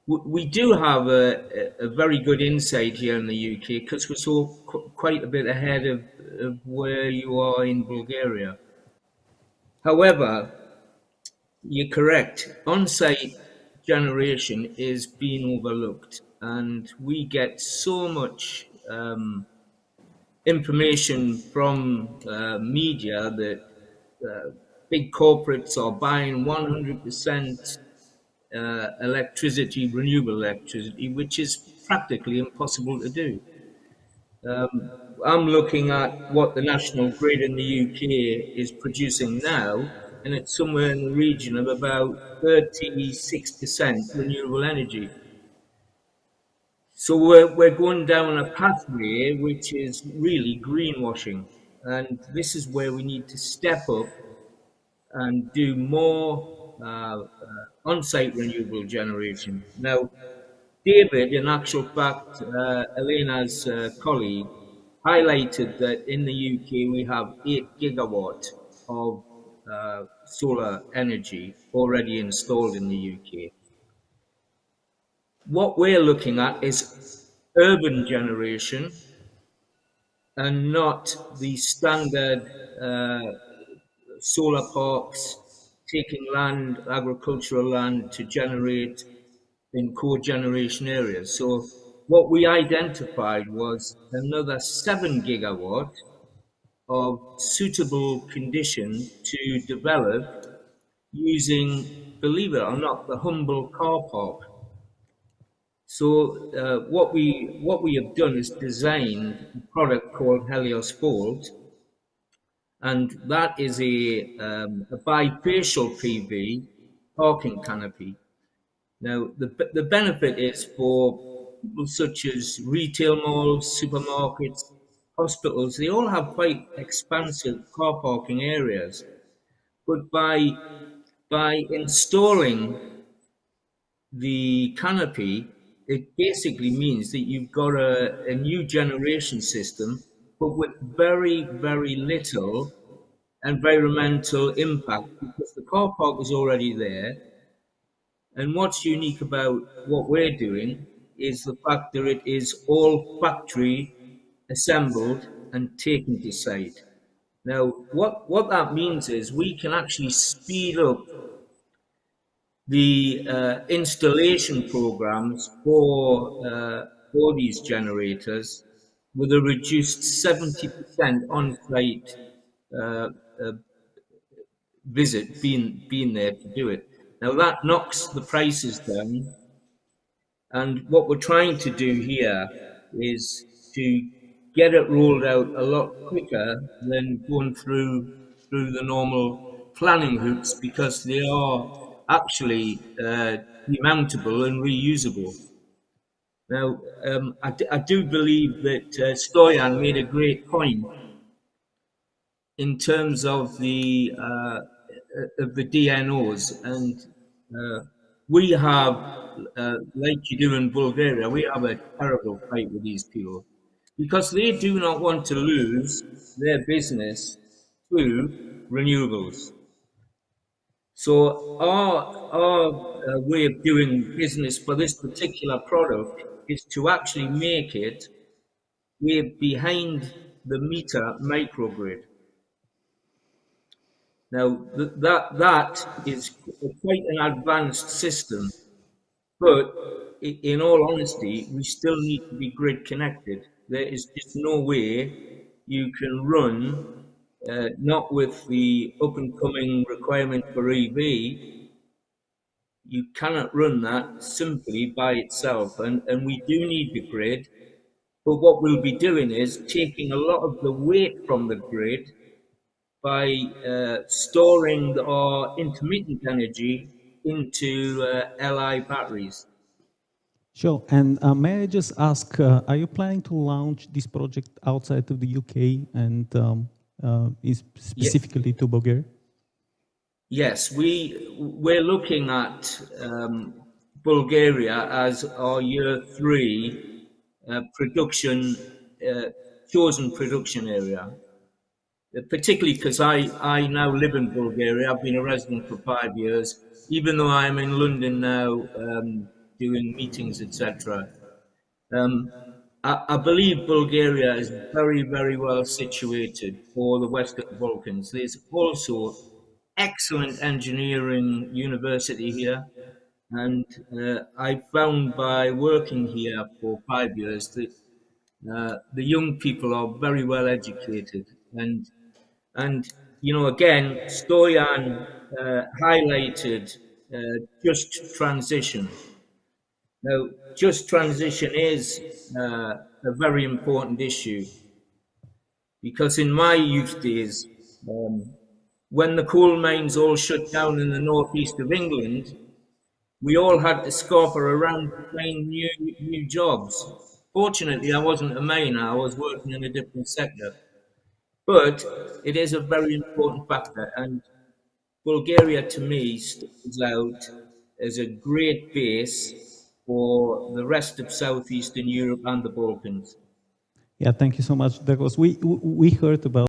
We do have a very good insight here in the UK because we're so quite a bit ahead of where you are in Bulgaria. However, you're correct. On-site generation is being overlooked, and we get so much information from media that big corporates are buying 100% electricity, renewable electricity, which is practically impossible to do. I'm looking at what the national grid in the UK is producing now, and it's somewhere in the region of about 36% renewable energy. So we're going down a pathway which is really greenwashing. And this is where we need to step up and do more on-site renewable generation. Now, David, in actual fact, Elena's colleague, highlighted that in the UK we have 8 gigawatt of solar energy already installed in the UK. What we're looking at is urban generation and not the standard solar parks taking land, agricultural land, to generate in co-generation areas. So what we identified was another 7 gigawatt of suitable condition to develop using, believe it or not, the humble car park. So what we have done is designed a product called Helios Volt, and that is a bifacial PV parking canopy. Now, the benefit is for people such as retail malls, supermarkets, hospitals. They all have quite expansive car parking areas, but by installing the canopy, it basically means that you've got a new generation system, but with very, very little environmental impact because the car park is already there. And what's unique about what we're doing is the fact that it is all factory assembled and taken to site. Now, what that means is we can actually speed up the installation programs for these generators with a reduced 70% on-site uh, uh, visit being there to do it. Now that knocks the prices down, and what we're trying to do here is to get it rolled out a lot quicker than going through the normal planning hoops because they are actually demountable and reusable. Now, I do believe that Stoyan made a great point in terms of the DNOs, and we have, like you do in Bulgaria, we have a terrible fight with these people because they do not want to lose their business through renewables. So our way of doing business for this particular product is to actually make it a behind the meter microgrid. Now that is quite an advanced system, but in all honesty, we still need to be grid connected. There is just no way you can run, not with the up and coming requirement for EV, you cannot run that simply by itself. And we do need the grid, but what we'll be doing is taking a lot of the weight from the grid by storing our intermittent energy into Li batteries. Sure. And may I just ask, are you planning to launch this project outside of the UK and is specifically to Bulgaria? Yes, we're looking at Bulgaria as our year 3 production chosen production area. Particularly because I now live in Bulgaria. I've been a resident for 5 years. Even though I'm in London now, doing meetings, etc. Um, I believe Bulgaria is very, very well situated for the Western Balkans. There's also excellent engineering university here, and I found by working here for 5 years that the young people are very well educated, and again, Stoyan highlighted just transition. Now, just transition is a very important issue because in my youth days, um, when the coal mines all shut down in the northeast of England, we all had to scamper around to find new jobs. Fortunately, I wasn't a miner; I was working in a different sector. But it is a very important factor, and Bulgaria to me stands out as a great base for the rest of Southeastern Europe and the Balkans. Yeah, thank you so much, Douglas. We heard about